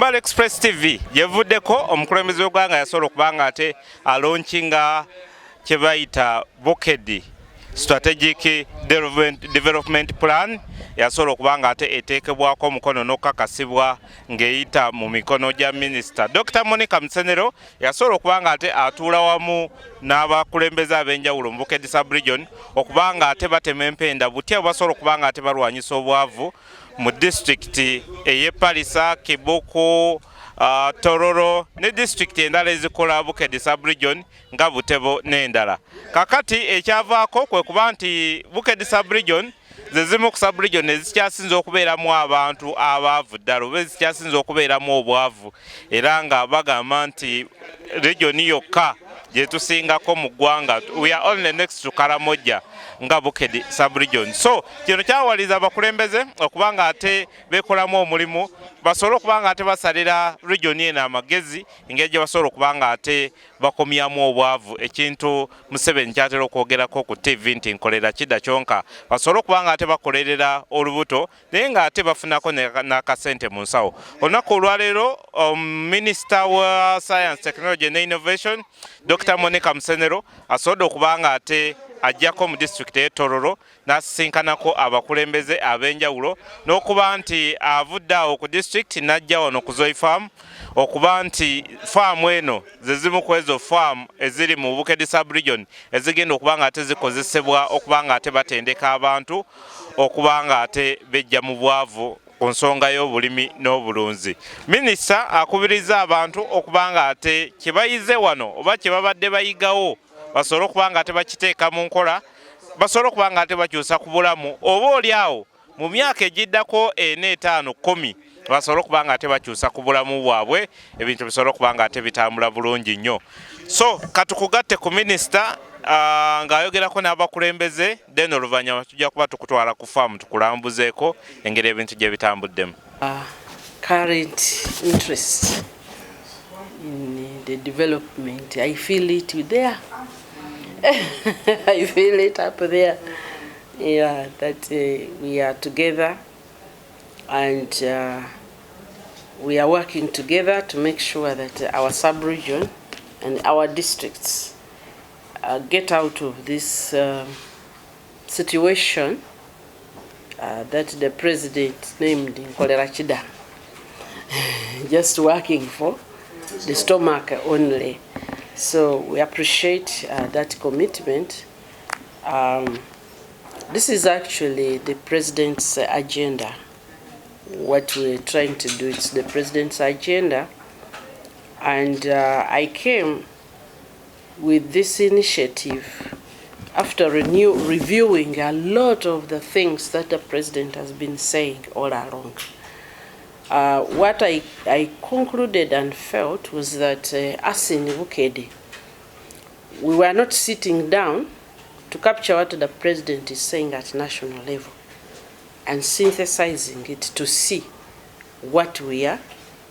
Global Express TV yevuddeko omukulembeze w'eggwanga yasobola okuba nga ate alaunchinga kye bayita BUKEDI Strategic Development Plan yasobola okuba nga ate eteekebwako omukono n'okukakasibwa ng'eyita mu mikono gya Minisita Dr. Musenero yasobola okuba nga ate atuula wamu n'abakulembeze ab'enjawulo mu BUKEDI sub-region okuba nga ate batema empenda butya basobola okuba nga ate balwanyisa obwavu mu district eye Palisa, Kibuku, Tororo ne district endala ezikola BUKEDI sub-region nga Butebo n'endala. Kakati ekyavaako kwe kuba nti BUKEDI sub-region zezimu ku sub-region ezikyasinze okubeeramu abantu abaavu ddala oba ezikyasinze okubeeramu obwavu era nga bagamba nti region yokka gye tusingako mu ggwanga. We are only next to Karamoja nga BUKEDI sub-region. So kino kyawaliza abakulembeze okuba nga ate beekolamu omulimu basobole okuba nga ate basalira region eno amagezi engeri gye basobola okuba nga ate bakomyamu obwavu ekintu Museveni kyatera okwogerako ku TV nti nkolera kidda kyonka basobole okuba nga ate bakolerera olubuto naye nga ate bafunako n'akasente mu nsawo. Olunaku olwaleero Minisita wa Science, Technology ne Innovation Dr. Musenero asobodde okuba nga ate ajjako mu district y'e Tororo n'asisinkanako abakulembeze ab'enjawulo n'okuba nti avudde awo ku district n'ajja wano ku Zoe Farm okuba nti faamu eno ze zimu ku ezo faamu eziri mu BUKEDI sub-region ezigenda okuba nga ate zikozesebwa okuba nga ate batendeka abantu okuba nga ate bejja mu bwavu ku nsonga y'obulimi n'obulunzi. Minisita akubiriza abantu okuba nga ate kye bayize wano oba kye babadde bayigawo basobole okuba nga ate bakiteeka mu nkola basobole okuba nga ate bakyusa ku bulamu oba oli awo mu myaka egiddako 4, 5, 10 basobole okuba nga ate bakyusa ku bulamu bwabwe ebintu bisobole okuba nga ate bitambula bulungi nnyo. So katukugatte ku minisita ng'ayogerako n'abakulembeze then oluvannyuma tujja kuba tukutwala ku faamu tukulambuzeeko engeri ebintu gye bitambuddemu. Current interest in the development, I feel it there. I feel it up there. Yeah, that we are together and we are working together to make sure that our sub-region and our districts get out of this situation that the president named Nkolera Chida, just working for the stomach only. So we appreciate that commitment. This is actually the president's agenda. What we're trying to do is the president's agenda. And I came with this initiative after reviewing a lot of the things that the president has been saying all along. What I concluded and felt was that us in BUKEDI, we were not sitting down to capture what the president is saying at national level and synthesizing it to see what we are,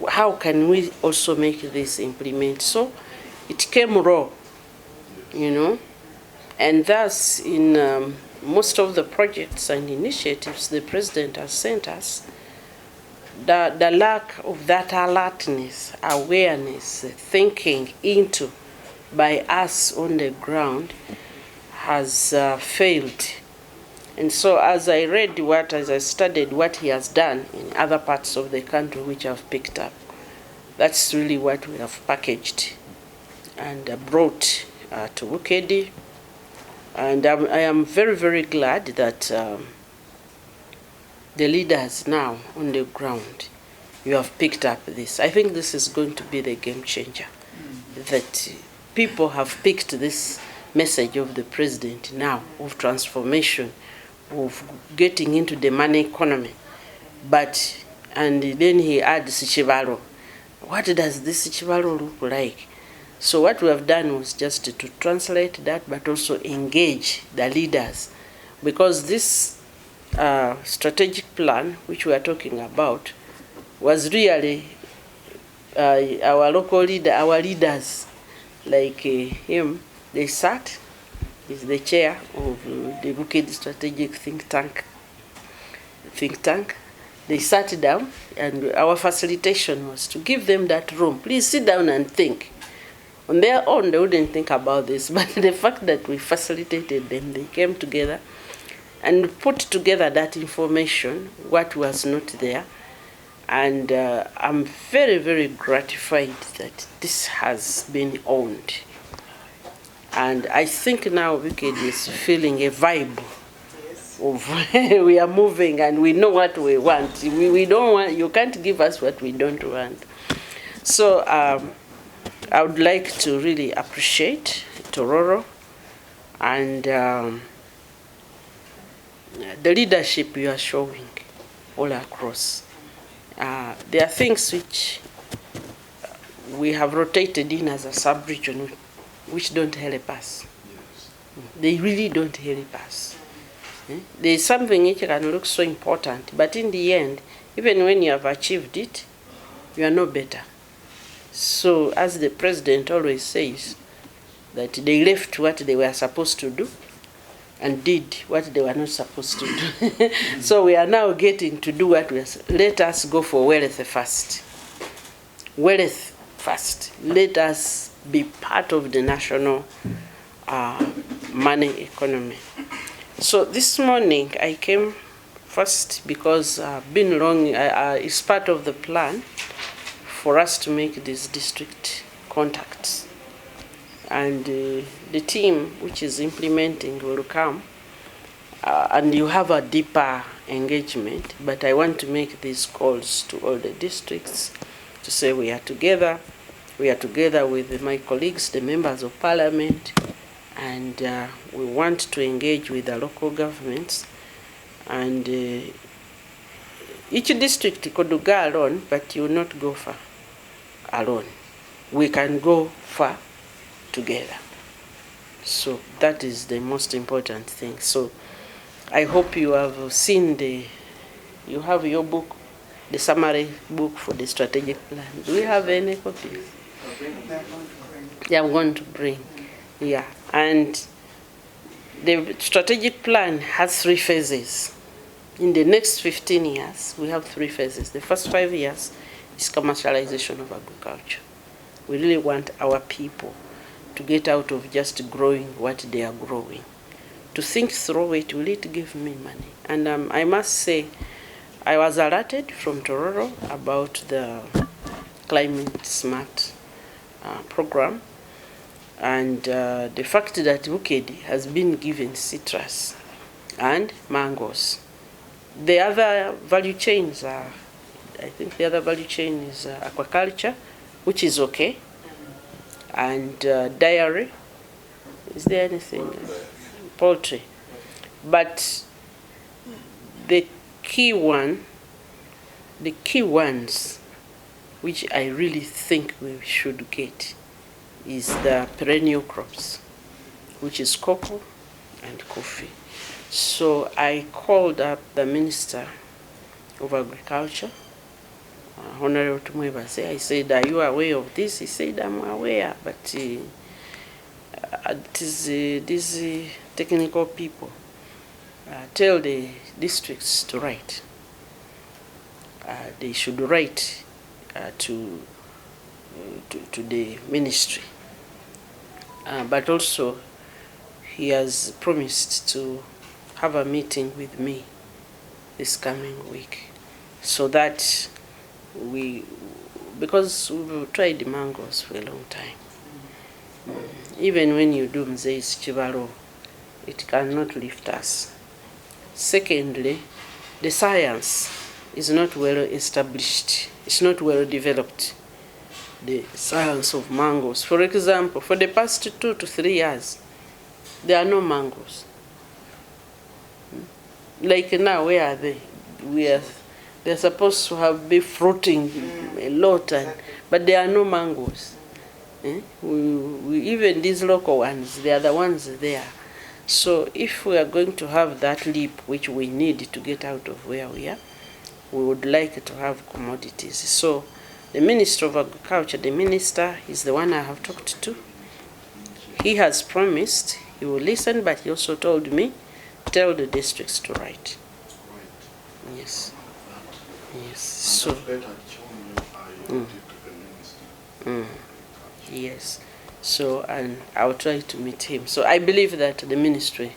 how can we also make this implement. So it came raw, you know, and thus in most of the projects and initiatives the president has sent us, the lack of that alertness, awareness, thinking into by us on the ground has failed. And so as I studied what he has done in other parts of the country which I've picked up, that's really what we have packaged and brought to BUKEDI. And I am very, very glad that the leaders now on the ground, you have picked up this. I think this is going to be the game changer. That people have picked this message of the president now of transformation, of getting into the money economy. And then he adds Chivalo. What does this Chivalo look like? So what we have done was just to translate that, but also engage the leaders, because this strategic plan which we are talking about was really our local leader, our leaders like him. They sat, he's the chair of the BUKEDI Strategic Think Tank, They sat down, and our facilitation was to give them that room. Please sit down and think. On their own, they wouldn't think about this, but the fact that we facilitated them, they came together and put together that information, what was not there. And I'm very, very gratified that this has been owned. And I think now BUKEDI is feeling a vibe of we are moving and we know what we want. We don't want, you can't give us what we don't want. So I would like to really appreciate Tororo and the leadership you are showing all across. There are things which we have rotated in as a sub-region which don't help us. Yes. They really don't help us. There's something which can look so important, but in the end, even when you have achieved it, you are no better. So, as the president always says, that they left what they were supposed to do and did what they were not supposed to do. So we are now getting to do what we are. Let us go for wealth first. Wealth first. Let us be part of the national money economy. So this morning I came first because been long. It's part of the plan for us to make these district contacts, and the team which is implementing will come, and you have a deeper engagement. But I want to make these calls to all the districts to say we are together. We are together with my colleagues, the members of parliament, and we want to engage with the local governments. And each district could go alone, but you will not go far alone. We can go far together. So that is the most important thing. So I hope you have seen you have your book, the summary book for the strategic plan. Do we have any copies? Yeah, I'm going to bring. Yeah, and the strategic plan has 3 phases. In the next 15 years, we have 3 phases. The first 5 years is commercialization of agriculture. We really want our people to get out of just growing what they are growing, to think through it, will it give me money? And I must say, I was alerted from Tororo about the climate smart program, and the fact that BUKEDI has been given citrus and mangoes. The other value chains are, I think the other value chain is aquaculture, which is okay, and dairy. Is there anything? Poultry. But the key ones, which I really think we should get, is the perennial crops, which is cocoa and coffee. So I called up the Minister of Agriculture, Honorable Tumwebase. I said, are you aware of this? He said, I'm aware, but it is these technical people tell the districts to write. They should write to the ministry. But also, he has promised to have a meeting with me this coming week, so that because we've tried mangoes for a long time. Even when you do Mzei's Chivaro, it cannot lift us. Secondly, the science is not well established. It's not well developed. The science of mangoes. For example, for the past 2 to 3 years, there are no mangoes. Like now, where are they? They're supposed to be fruiting a lot, but there are no mangoes. Even these local ones, they are the ones there. So if we are going to have that leap, which we need to get out of where we are, we would like to have commodities. So the Minister of Agriculture, the minister, is the one I have talked to. He has promised he will listen, but he also told me, tell the districts to write. Yes. Yes. So. Yes. So, and I'll try to meet him. So I believe that the ministry,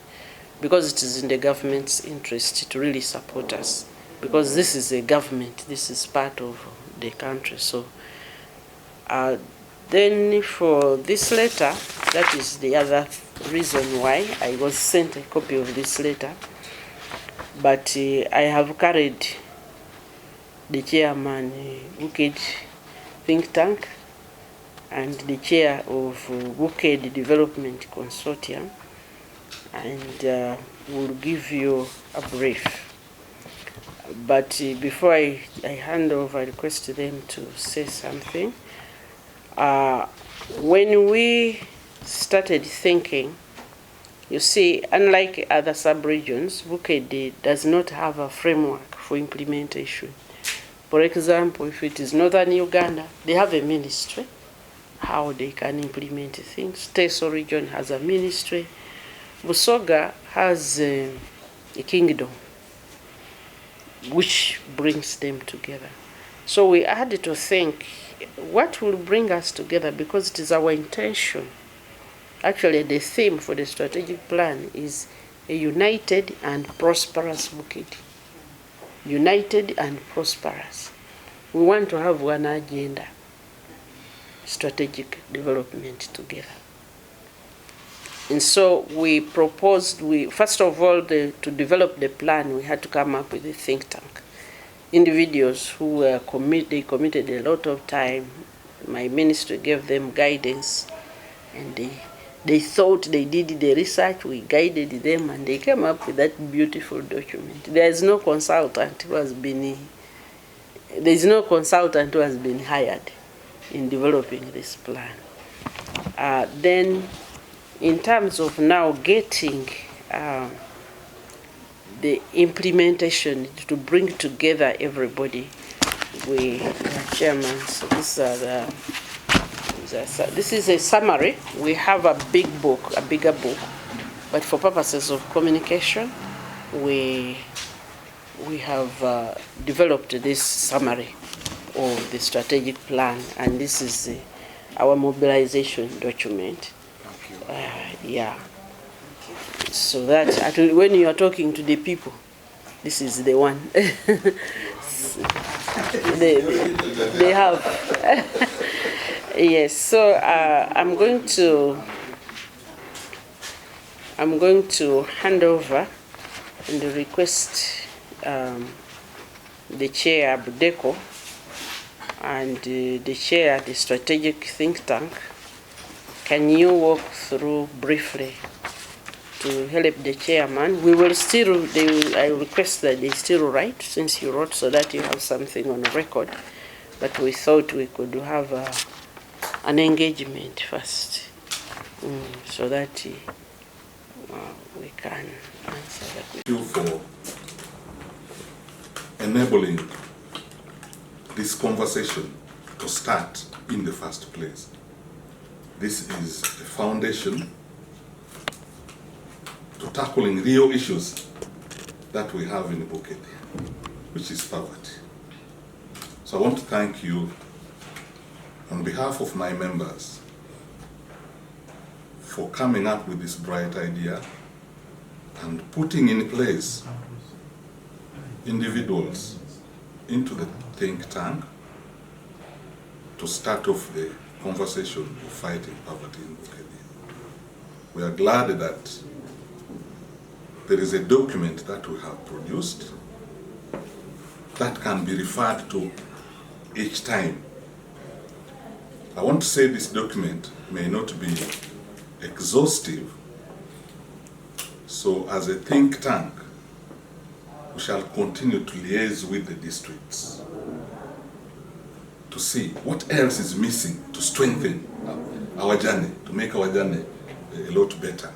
because it is in the government's interest to really support us, because this is a government, this is part of the country. So then for this letter, that is the other reason why I was sent a copy of this letter. But I have carried the chairman, BUKEDI think tank, and the chair of BUKEDI Development Consortium, and will give you a brief. But before I hand over, I request them to say something. When we started thinking, you see, unlike other sub-regions, BUKEDI does not have a framework for implementation. For example, if it is Northern Uganda, they have a ministry, how they can implement things. Teso region has a ministry. Busoga has a kingdom, which brings them together. So we had to think, what will bring us together? Because it is our intention. Actually, the theme for the strategic plan is a united and prosperous BUKEDI. United and prosperous. We want to have one agenda, strategic development together. And so we proposed, first of all, to develop the plan, we had to come up with a think tank. Individuals who were they committed a lot of time. My ministry gave them guidance, and they thought, they did the research, we guided them, and they came up with that beautiful document. There is no consultant who has been hired in developing this plan. Then, in terms of now getting the implementation to bring together everybody, we are chairman. So this is a summary. We have a big book, a bigger book, but for purposes of communication, we have developed this summary of the strategic plan, and this is our mobilization document. Yeah. So that when you are talking to the people, this is the one. they have. Yes. So I'm going to hand over and request the chair Abudeko and the chair the strategic think tank. Can you walk through briefly to help the chairman? We will still, I request that they still write, since you wrote, so that you have something on record. But we thought we could have an engagement first, so that we can answer that. Thank you for enabling this conversation to start in the first place. This is a foundation to tackling real issues that we have in BUKEDI, which is poverty. So I want to thank you on behalf of my members for coming up with this bright idea and putting in place individuals into the think tank to start off the conversation of fighting poverty in BUKEDI. We are glad that there is a document that we have produced that can be referred to each time. I want to say this document may not be exhaustive, so as a think tank, we shall continue to liaise with the districts to see what else is missing to strengthen our journey, to make our journey a lot better.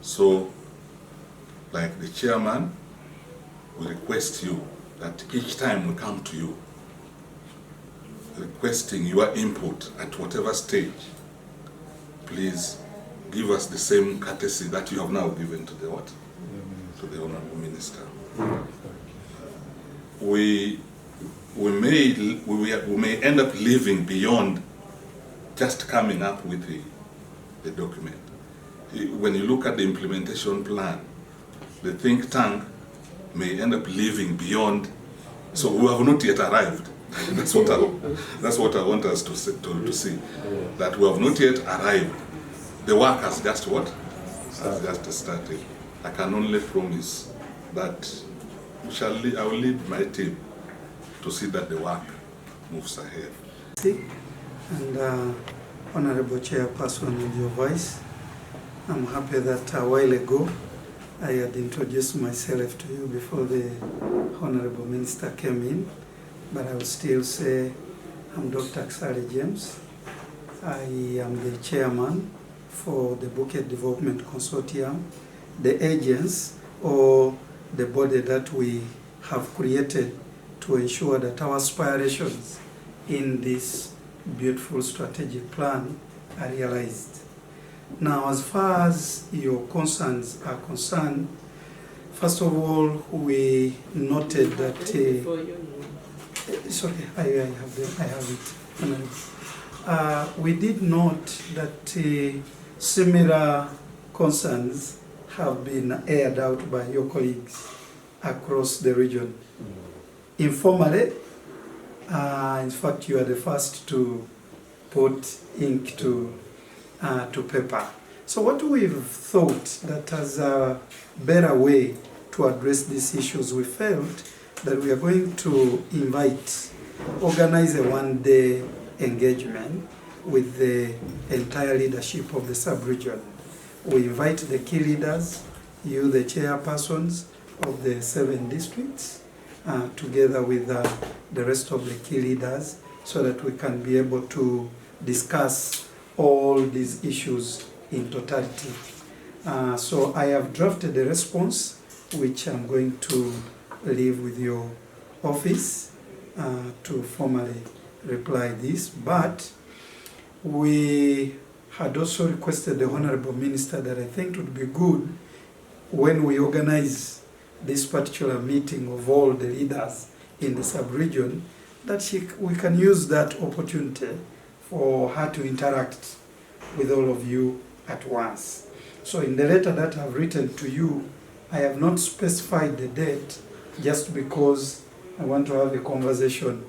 So, like the chairman, we request you that each time we come to you, requesting your input at whatever stage, please give us the same courtesy that you have now given to the what? To the Honorable Minister. We we may end up living beyond just coming up with the document. When you look at the implementation plan, the think tank may end up living beyond, so we have not yet arrived. That's what I want us to see, that we have not yet arrived. The work has just what? Has just started. I can only promise that I will lead my team to see that the work moves ahead. And Honorable Chairperson of your voice, I'm happy that a while ago I had introduced myself to you before the Honorable Minister came in, but I will still say I'm Dr. Aksari James. I am the chairman for the BUKEDI Development Consortium, the agents or the body that we have created to ensure that our aspirations in this beautiful strategic plan are realized. Now, as far as your concerns are concerned, first of all, we noted that it's okay. I have it. We did note that similar concerns have been aired out by your colleagues across the region. Informally, in fact, you are the first to put ink to paper. So what we've thought that as a better way to address these issues, we felt that we are going to organize a one-day engagement with the entire leadership of the sub-region. We invite the key leaders, you the chairpersons of the 7 districts, together with the rest of the key leaders, so that we can be able to discuss all these issues in totality. So I have drafted a response which I'm going to leave with your office to formally reply this, but we had also requested the Honorable Minister that I think it would be good when we organize this particular meeting of all the leaders in the sub-region, that we can use that opportunity for her to interact with all of you at once. So in the letter that I've written to you, I have not specified the date just because I want to have a conversation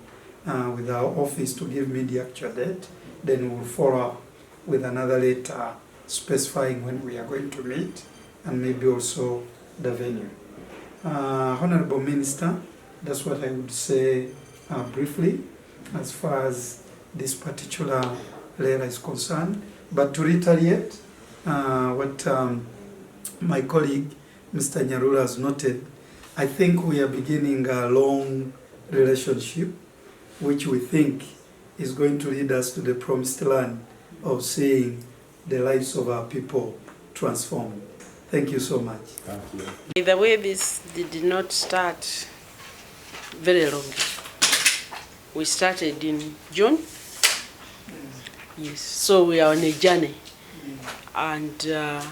with our office to give me the actual date. Then we'll follow up with another letter specifying when we are going to meet and maybe also the venue. Honorable Minister, that's what I would say briefly as far as this particular letter is concerned. But to reiterate what my colleague Mr. Nyarula has noted, I think we are beginning a long relationship which we think is going to lead us to the promised land of seeing the lives of our people transformed. Thank you so much. Thank you. By the way, this did not start very long. We started in June. Yes, so we are on a journey. And the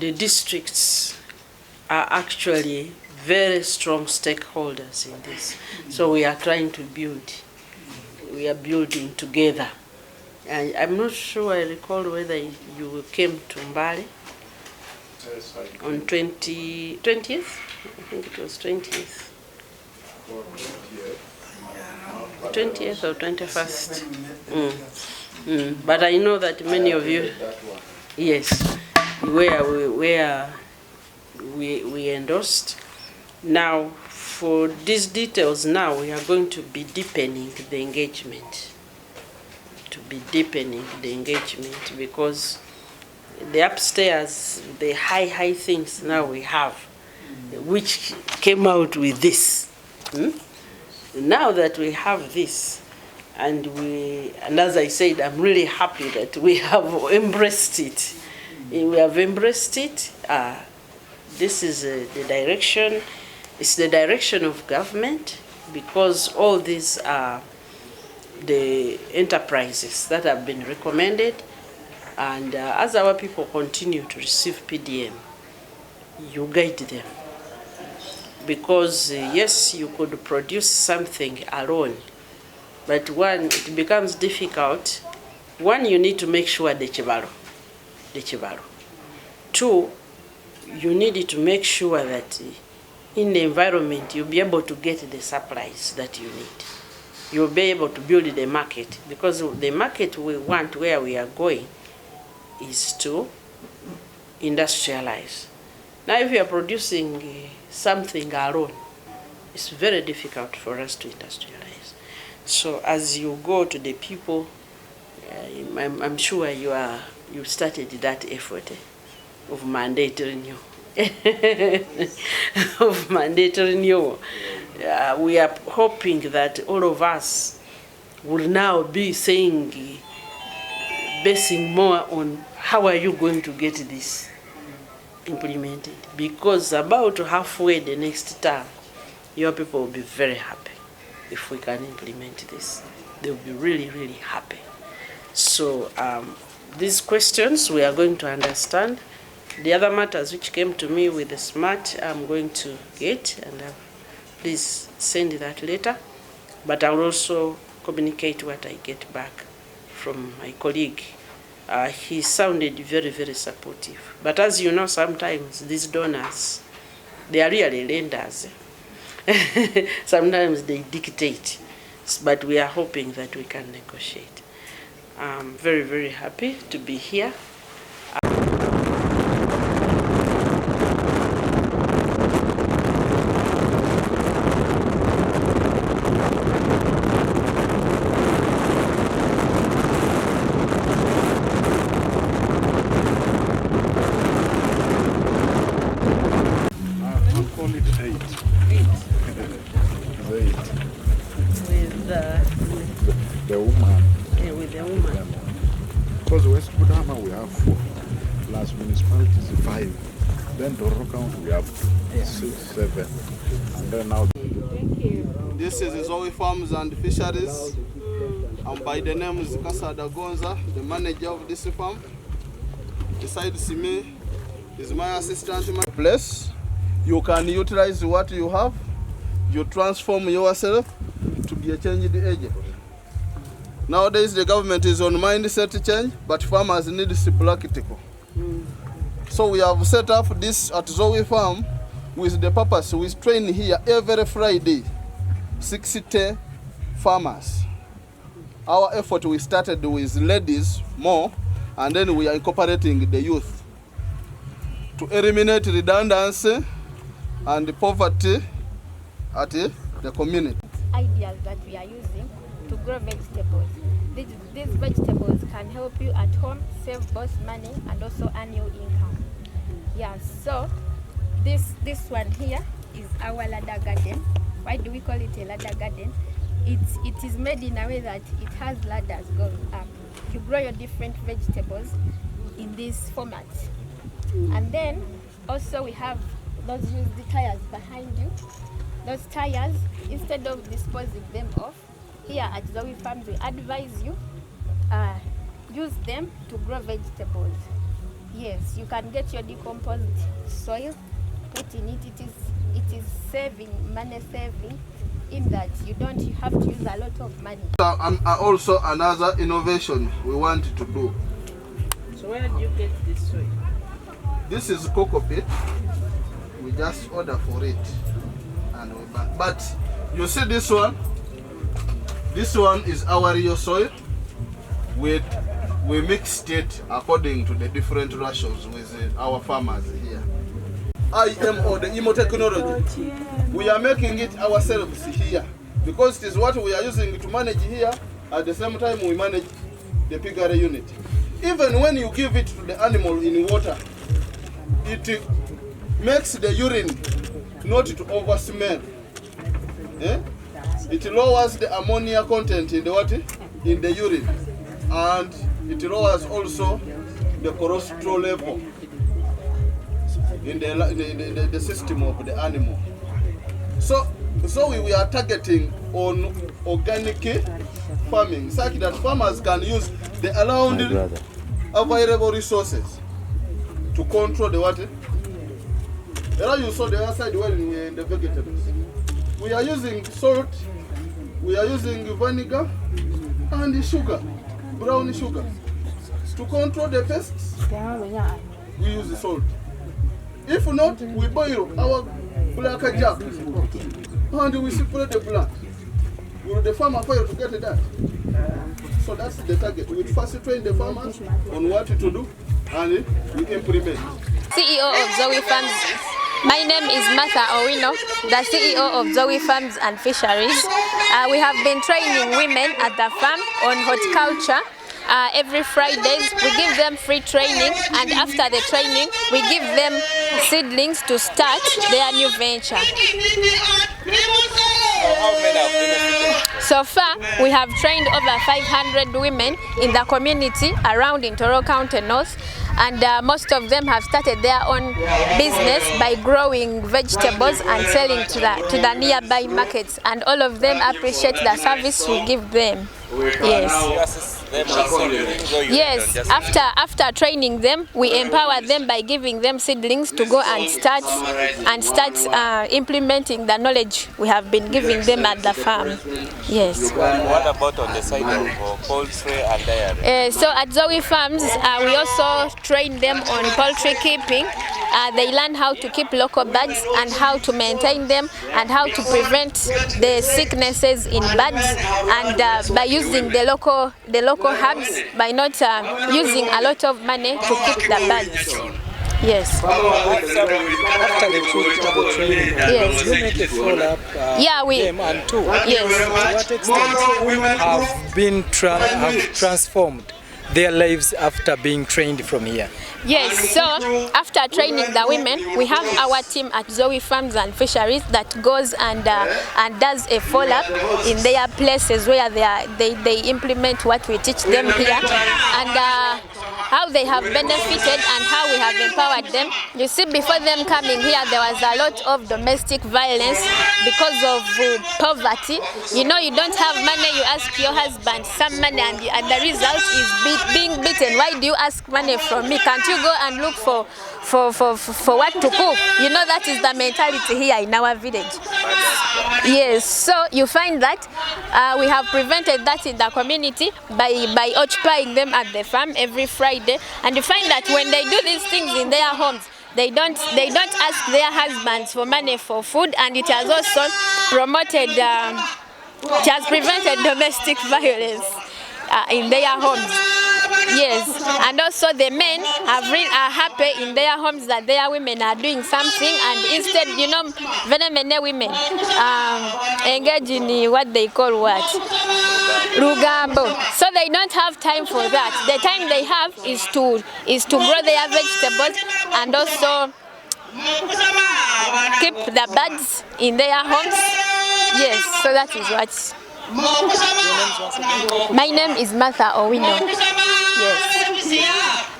districts are actually very strong stakeholders in this. So we are trying to build. We are building together. And I'm not sure I recall whether you came to Mbale on 20th? I think it was 20th. 20th or 21st. But I know that many of you, yes, where we endorsed. Now, for these details now, we are going to be deepening the engagement. Because the upstairs, the high things now we have, which came out with this. Now that we have this, and as I said, I'm really happy that we have embraced it. We have embraced it. This is the direction. It's the direction of government, because all these are the enterprises that have been recommended. And as our people continue to receive PDM, you guide them. because yes, you could produce something alone, but one, it becomes difficult. One, you need to make sure the chibalo. Two, you need to make sure that in the environment you'll be able to get the supplies that you need. You'll be able to build the market, because the market we want, where we are going, is to industrialize. Now, if you are producing something alone, it's very difficult for us to industrialize. So as you go to the people, I'm sure you started that effort of mandatory new. Of mandatory new. We are hoping that all of us will now be saying, basing more on how are you going to get this implemented, because about halfway the next term, your people will be very happy if we can implement this. They'll be really, really happy. So these questions we are going to understand. The other matters which came to me with the SMART, I'm going to get, and please send that later. But I'll also communicate what I get back from my colleague. He sounded very, very supportive. But as you know, sometimes these donors, they are really lenders. Sometimes they dictate. But we are hoping that we can negotiate. I'm very, very happy to be here. The woman. Yeah, with the woman. Because West Budama we have 4, plus municipalities 5. Then Doro County we have 6, 7. And then now. Thank you. This is Zoe Farms and Fisheries. And by the name is Kasada Gonza, the manager of this farm. Beside me is my assistant. My place. You can utilize what you have. You transform yourself to be a changed agent. Nowadays the government is on mindset change, but farmers need practical. So we have set up this at Zoe Farm with the purpose. We train here every Friday 60 farmers. Our effort, we started with ladies more, and then we are incorporating the youth to eliminate redundancy and poverty at the community. Ideas that we are using to grow vegetables. These vegetables can help you at home, save both money and also earn your income. Yeah, so this one here is our ladder garden. Why do we call it a ladder garden? It is made in a way that it has ladders going up. You grow your different vegetables in this format. And then also we have those used tires behind you. Those tires, instead of disposing them off, here at Zoe Farms we advise you use them to grow vegetables. Yes, you can get your decomposed soil, put in it. It is saving, money saving, in that you don't have to use a lot of money. Also another innovation we want to do. So where do you get this soil? This is cocoa pit. We just order for it. And we buy. But you see this one? This one is our real soil. We mixed it according to the different rations with our farmers here. IMO, the IMO technology. We are making it ourselves here because it is what we are using to manage here. At the same time, we manage the piggery unit. Even when you give it to the animal in water, it makes the urine not to over smell. It lowers the ammonia content in the water, in the urine, and it lowers also the cholesterol level in the system of the animal. So we are targeting on organic farming, such that farmers can use the around available resources to control the water, You saw the other side when we are in the vegetables. We are using salt, we are using vinegar and sugar, brown sugar. To control the pests, we use the salt. If not, we boil our black jack and we separate the plant. Will the farmer fail to get that? So that's the target. We first train the farmers on what to do and we implement. CEO of Zoe Farms. My name is Martha Owino, the CEO of Zoe Farms and Fisheries. We have been training women at the farm on horticulture. Every Fridays we give them free training, and after the training we give them seedlings to start their new venture. So far we have trained over 500 women in the community around in Toro County North, and most of them have started their own business by growing vegetables and selling to the nearby markets, and all of them appreciate the service we give them. Yes. Yes, after training them, we empower them by giving them seedlings to go and start implementing the knowledge we have been giving them at the farm. Yes. What about on the side of poultry and dairy? So at Zoe Farms, we also train them on poultry keeping. They learn how to keep local birds and how to maintain them and how to prevent the sicknesses in birds, and by using the local herbs, by not using a lot of money to keep the birds. Yes. After the training, yes. you make a follow-up them and two. Yes. To what extent have transformed their lives after being trained from here? Yes, so after training the women, we have our team at Zoe Farms and Fisheries that goes and does a follow-up in their places where they implement what we teach them here, and how they have benefited and how we have empowered them. You see, before them coming here, there was a lot of domestic violence because of poverty. You know, you don't have money, you ask your husband some money, and the result is being beaten. Why do you ask money from me? Can't you go and look for what to cook? You know, that is the mentality here in our village. Yes, so you find that we have prevented that in the community by occupying them at the farm every Friday, and you find that when they do these things in their homes, they don't ask their husbands for money for food, and it has also promoted, it has prevented domestic violence in their homes. Yes, and also the men are happy in their homes that their women are doing something, and instead, you know, very many women engage in what they call Rugambo. So they don't have time for that. The time they have is to grow their vegetables and also keep the birds in their homes. Yes, so that is what. My name is Martha Owino. Yes.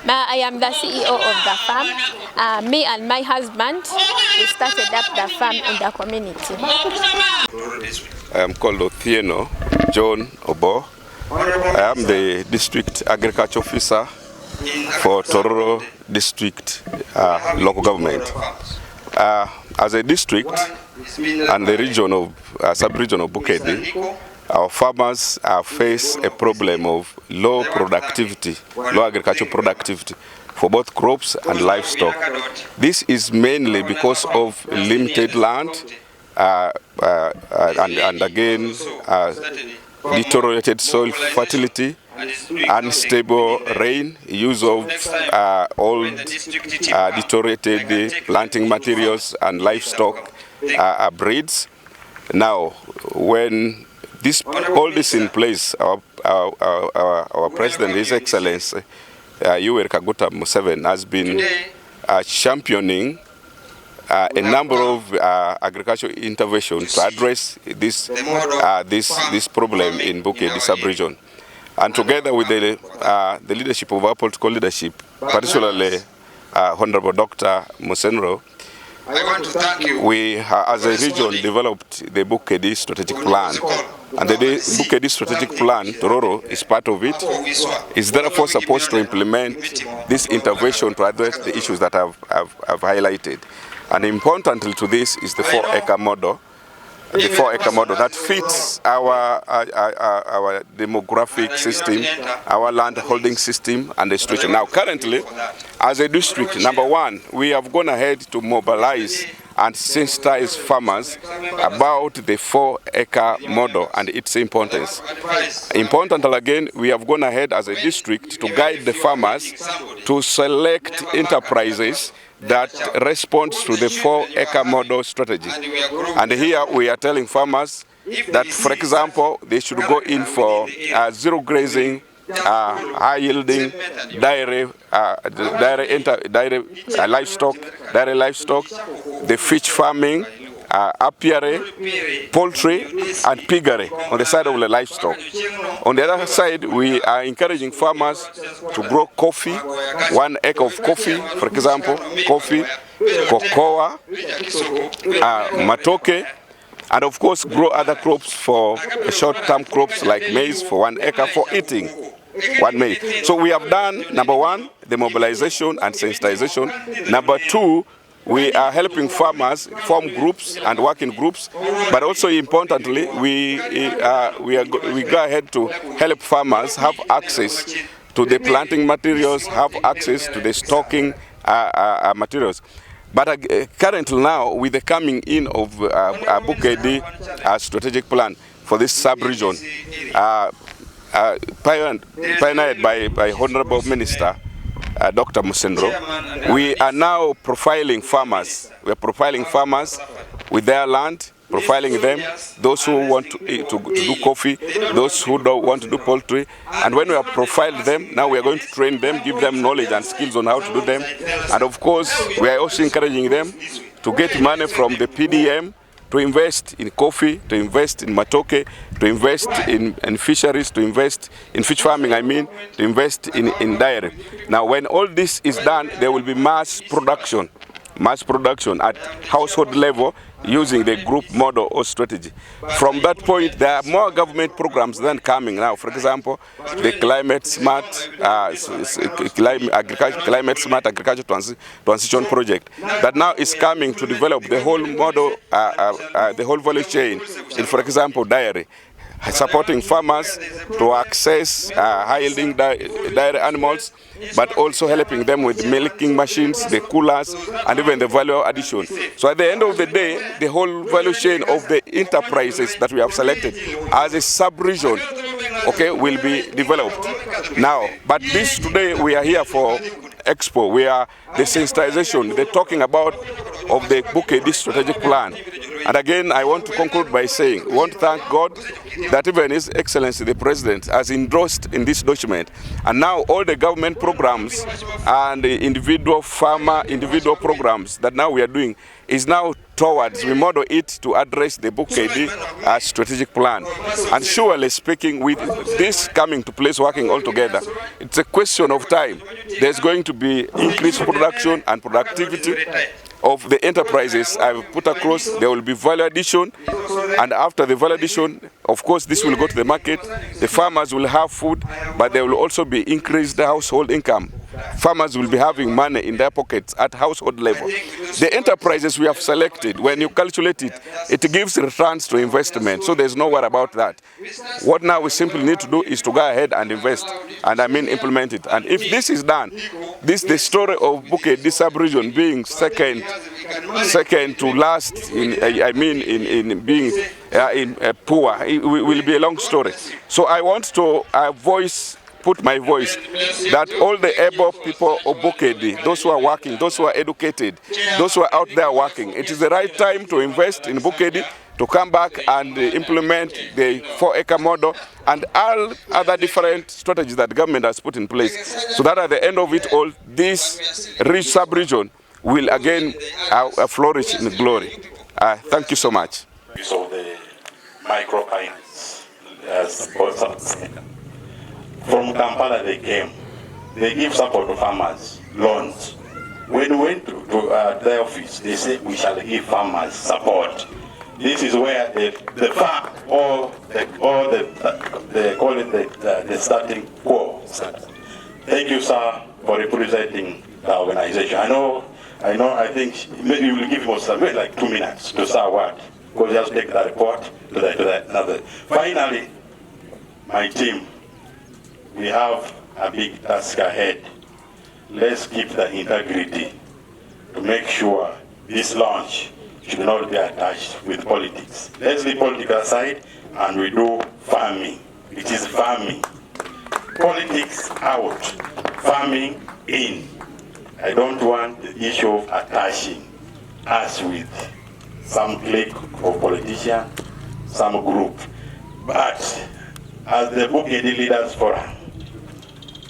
I am the CEO of the farm. Me and my husband, we started up the farm in the community. I am called Othieno John Obo. I am the District Agriculture Officer for Tororo District Local Government. As a district and the region of sub-region of Bukedi, our farmers face a problem of low productivity, low agricultural productivity for both crops and livestock. This is mainly because of limited land and again deteriorated soil fertility, unstable rain, use of old deteriorated planting materials and livestock breeds. Now, when all this in place, our President, His Excellency, Yoweri Kaguta Museveni, has been championing a number of agricultural interventions to address this problem in Bukedi sub-region. And together with the leadership of our political leadership, particularly Honorable Dr. Musenero, we as a region developed the BUKEDI Strategic Plan. And the BUKEDI Strategic Plan, Tororo is part of it, is therefore supposed to implement this intervention to address the issues that I've highlighted. And importantly to this is the 4-acre model. The 4-acre model that fits our demographic system, our land holding system, and the situation. Now, currently, as a district, number one, we have gone ahead to mobilize and sensitize farmers about the 4-acre model and its importance. Importantly, again, we have gone ahead as a district to guide the farmers to select enterprises that responds to the 4-acre model strategy. And here we are telling farmers that, for example, they should go in for zero grazing, high yielding dairy livestock, the fish farming, apiary, poultry, and piggery on the side of the livestock. On the other side, we are encouraging farmers to grow coffee, 1 acre of coffee, for example, coffee, cocoa, matoke, and of course grow other crops for short-term crops like maize for 1 acre for eating. 1 maize. So we have done, number one, the mobilization and sensitization. Number two, we are helping farmers form groups and work in groups, but also importantly, we go ahead to help farmers have access to the planting materials, have access to the stocking materials. But currently now, with the coming in of BUKEDI strategic plan for this sub-region, pioneered by Honorable Minister Dr. Musenero, we are now profiling farmers. We are profiling farmers with their land, profiling them, those who want to do coffee, those who don't want to do poultry. And when we have profiled them, now we are going to train them, give them knowledge and skills on how to do them. And of course, we are also encouraging them to get money from the PDM to invest in coffee, to invest in matoke, to invest in fisheries, to invest in fish farming, I mean, to invest in dairy. Now, when all this is done, there will be mass production at household level using the group model or strategy. From that point, there are more government programs then coming now. For example, the climate smart agriculture transition project that now is coming to develop the whole model, the whole value chain in, for example, dairy, supporting farmers to access high-yielding dairy animals, but also helping them with milking machines, the coolers, and even the value addition. So at the end of the day, the whole value chain of the enterprises that we have selected as a sub-region, okay, will be developed. Now, but this today, we are here for Expo. We are the sensitization, the talking about of the BUKEDI strategic plan. And again, I want to conclude by saying, we want to thank God that even His Excellency the President has endorsed in this document. And now all the government programs and the individual programs that now we are doing is now towards, we model it to address the BUKEDI strategic plan. And surely speaking, with this coming to place, working all together, it's a question of time. There's going to be increased production and productivity of the enterprises I've put across. There will be value addition, and after the value addition, of course, this will go to the market. The farmers will have food, but there will also be increased household income. Farmers will be having money in their pockets at household level. The enterprises we have selected, when you calculate it, it gives returns to investment, so there's no worry about that. What now we simply need to do is to go ahead and invest, and I mean implement it. And if this is done, the story of BUKEDI sub-region being second to last, in being poor, it will be a long story. So I want to put my voice that all the able people of BUKEDI, those who are working, those who are educated, those who are out there working, it is the right time to invest in BUKEDI, to come back and implement the 4-acre model and all other different strategies that the government has put in place, so that at the end of it all, this rich sub-region will again flourish in glory. Thank you so much. So the microfinance from Kampala they came. They give support to farmers, loans. When we went to their office, they said we shall give farmers support. This is where the farm or they call it the starting core. Thank you, sir, for representing the organization. I know I think maybe we'll give him somewhere like 2 minutes to say a word, because he has to take the report to the another. Finally, my team, we have a big task ahead. Let's keep the integrity to make sure this launch should not be attached with politics. Let's leave politics aside and we do farming. It is farming. Politics out, farming in. I don't want the issue of attaching us with some clique of politicians, some group. But as the BUKEDI Leaders Forum,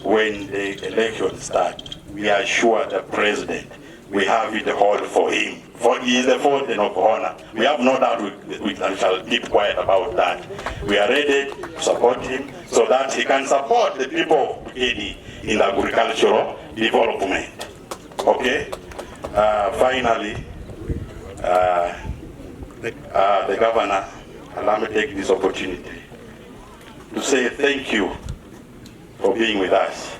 when the election starts, we are sure the president, we have it hold for him. For he is the fourth in honor. We have no doubt we shall keep quiet about that. We are ready to support him so that he can support the people of BUKEDI in agricultural development. Okay? Finally, the governor, allow me to take this opportunity to say thank you for being with us.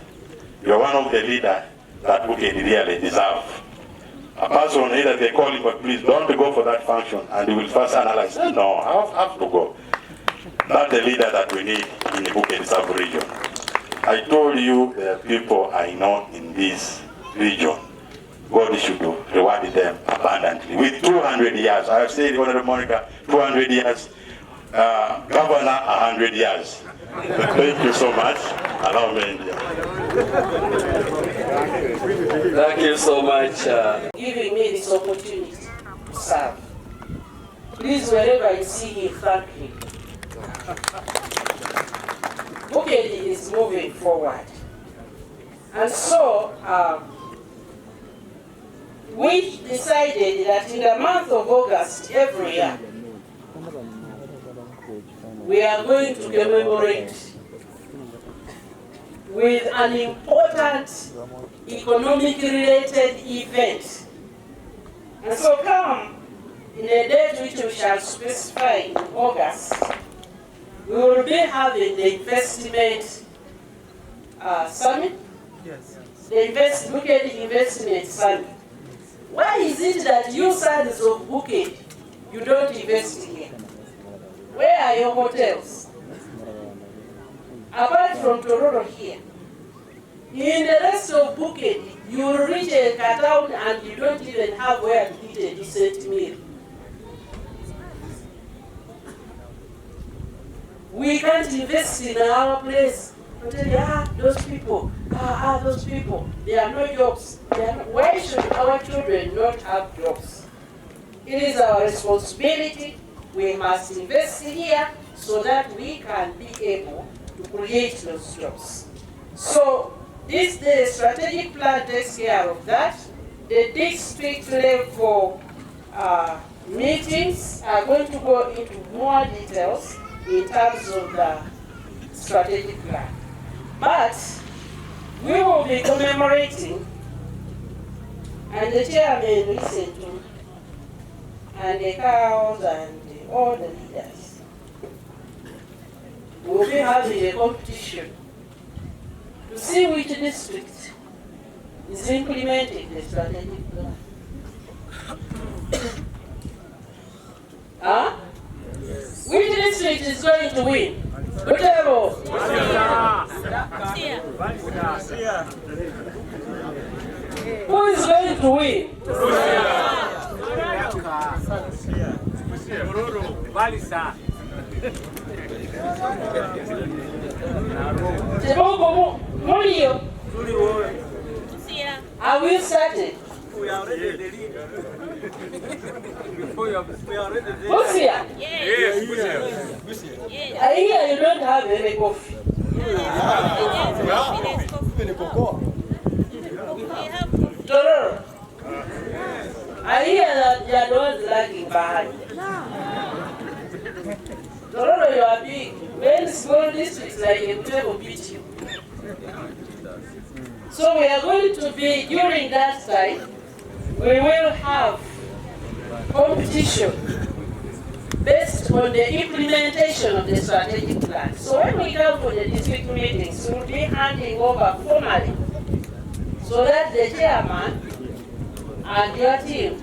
You're one of the leaders that BUKEDI really deserve. A person either they call him, but please don't go for that function, and he will first analyze. No, I have to go. That's the leader that we need in the BUKEDI sub-region. I told you there are people I know in this region. God should reward them abundantly. With 200 years, I have said, Honorable Monica, 200 years, Governor, 100 years. Thank you so much. Allow me. Thank you so much. Giving me this opportunity to serve. Please, wherever you see him, thank him. BUKEDI is moving forward. And so, we decided that in the month of August every year, we are going to commemorate with an important economic-related event. And so come in a date which we shall specify in August, we will be having the investment summit, the BUKEDI Investment Summit. Why is it that you sons of BUKEDI, you don't invest here? Where are your hotels? Apart from Tororo here. In the rest of BUKEDI, you reach a town and you don't even have where to eat a decent meal. We can't invest in our place. I'll tell you, those people, there are no jobs. Why should our children not have jobs? It is our responsibility. We must invest here so that we can be able to create those jobs. So the strategic plan takes care of that. The district level meetings are going to go into more details in terms of the strategic plan. But we will be commemorating, and the chairman listened to, and the cows and all the leaders. We will be having a competition to see which district is implementing the strategic plan. Huh? Which district is going to win? Whatever. Who is going to win? Are we started? We are already the leader. Who's here? Yes. I hear you don't have any coffee. Tororo, I hear that you are the ones lagging behind. Tororo, you are big. When small districts like Ebutebo beat you. So we are going to be, during that time, we will have competition based on the implementation of the strategic plan. So when we come for the district meetings, we will be handing over formally so that the chairman and your team,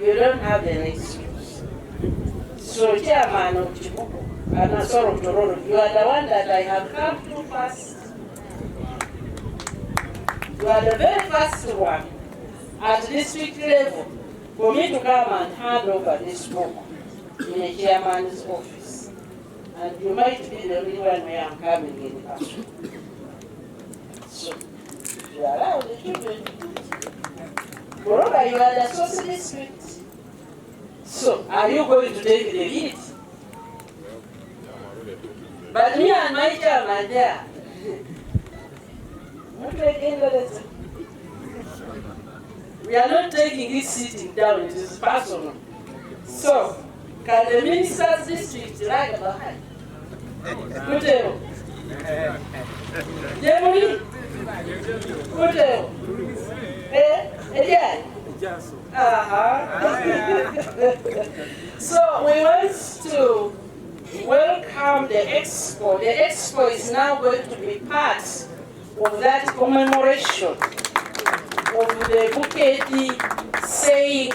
you don't have an excuse. So Chairman of Chibuku, and Asoro Tororo, you are the one that I have come to first. You are the very first one at district level for me to come and hand over this book in a chairman's office. And you might be the only one where I'm coming in person. So, you allow the children to do it. Moreover, you are the social district. So, are you going to take the lead? But me and my chairman there, we are not taking this sitting down, it is personal. So, can the minister's district lag behind? Kuteo. Jemuli. Kuteo. Yeah. So we want to welcome the expo. The expo is now going to be part of that commemoration of the Bukedi saying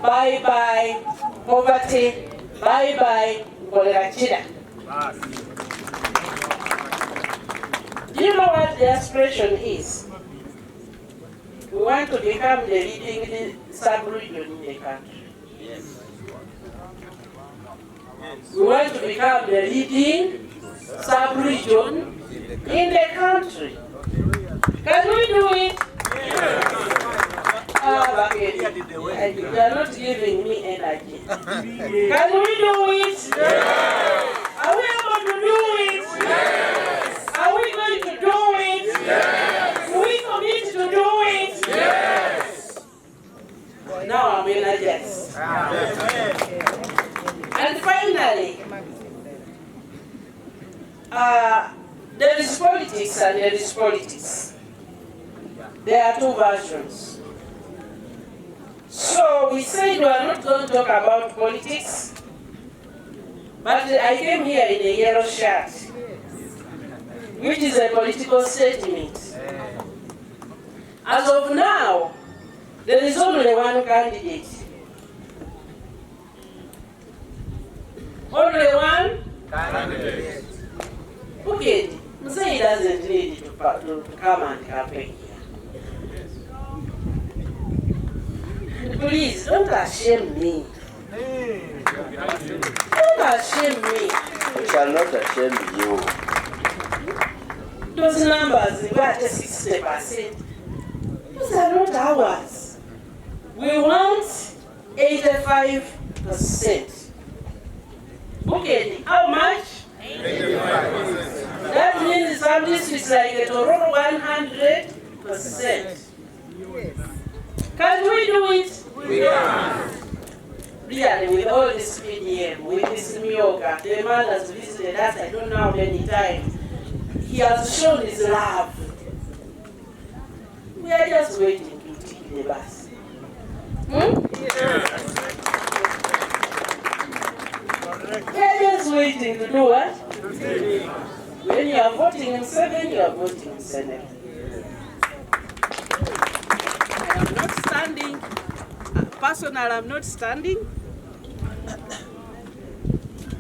bye-bye poverty, bye-bye Golerachida. Do you know what the aspiration is? We want to become the leading sub-region in the country. Yes. We want to become the leading sub-region in the country. Can we do it? Yes. You are not giving me energy. Can we do it? Yes. Are we able to do it? Yes. Are we going to do it? Yes. Do we commit to do it? Yes. Now I'm energized. And finally, there is politics and there is politics. There are two versions. So we said we are not going to talk about politics, but I came here in a yellow shirt, which is a political statement. As of now, there is only one candidate. Only one candidate. Okay, Musei doesn't need to come and campaign here. Please, don't ashame me. Don't ashame me. We shall not ashame you. Those numbers, we are at 60%. Those are not ours. We want 85%. Okay, how much? 85%. That means some districts like a Tororo 100%. Can we do it? We can. Really, with all this PDM, with this Myoga, the man has visited us, I don't know how many times. He has shown his love. We are just waiting to take the bus. We are just waiting to do what? When you are voting in 7, you are voting in Senate. I'm not standing. Personal, I'm not standing.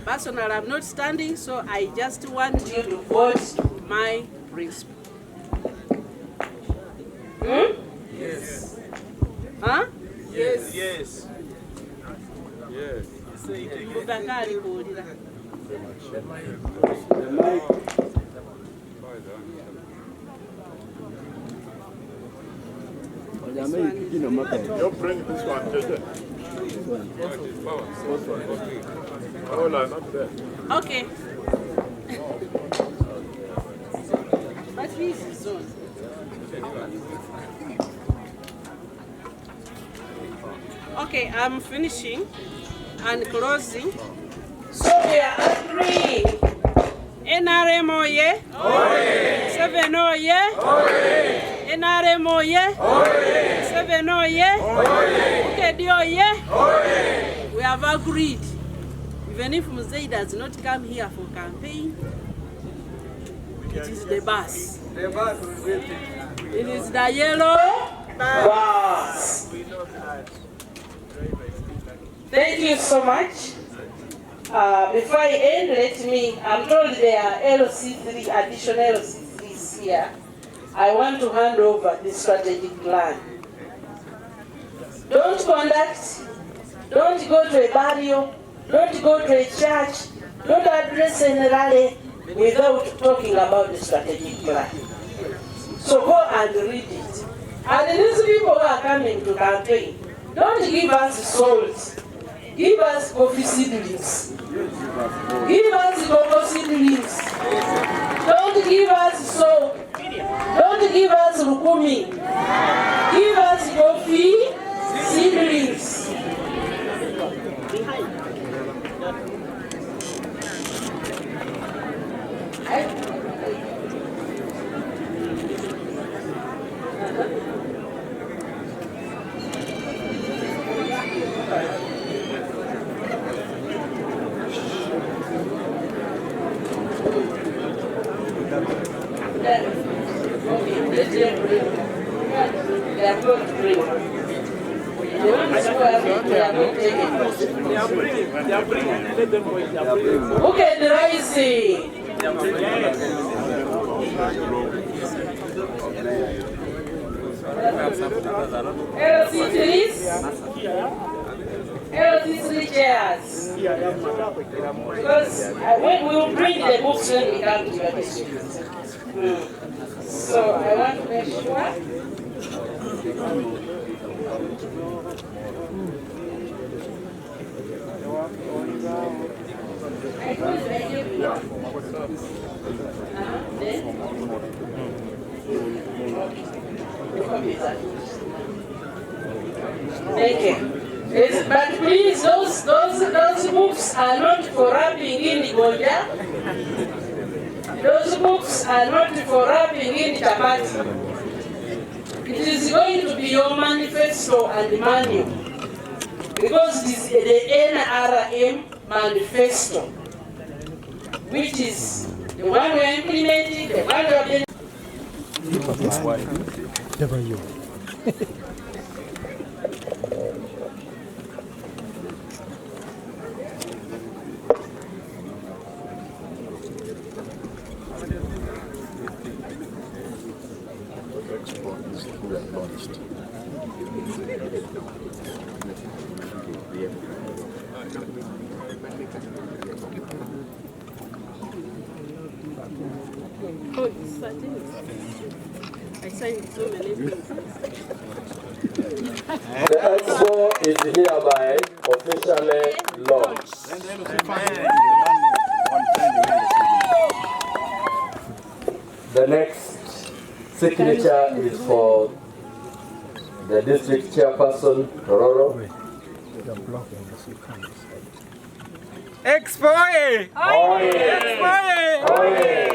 Personal, I'm not standing, so I just want you to vote my principle. Yes. Huh? Yes. Yes. Yes. You bring this one, JJ. Oh, no, not there. Okay. But this is on. Okay, I'm finishing and closing. So we are agreeing. NRM oye. 7 oye. NRM oye. 7 oye. BUKEDI oye. We have agreed. Even if Musei does not come here for campaign, it is the bus. The bus will It is the yellow bus. Thank you so much. Before I end, I'm told there are LC3, additional LC3s here. I want to hand over the strategic plan. Don't conduct, don't go to a burial, don't go to a church, don't address any rally without talking about the strategic plan. So go and read it. And these people who are coming to campaign, don't give us salt. Give us coffee seedlings. Give us cocoa seedlings. Don't give us salt. Don't give us rukumi. Give us coffee seedlings. BUKEDI rising. LC3 chairs. Because when we will bring the books when we come to your district. So I want to make sure. Thank you. Yes, but please, those books are not for wrapping in Gonja. Those books are not for wrapping in chapati. It is going to be your manifesto and manual. Because it is the NRM manifesto, which is the one we are implementing, the one we are being. I signed so many things. The expo is hereby officially launched. The next signature is for the district chairperson, Tororo. Expo! Oye! Expo! Oye!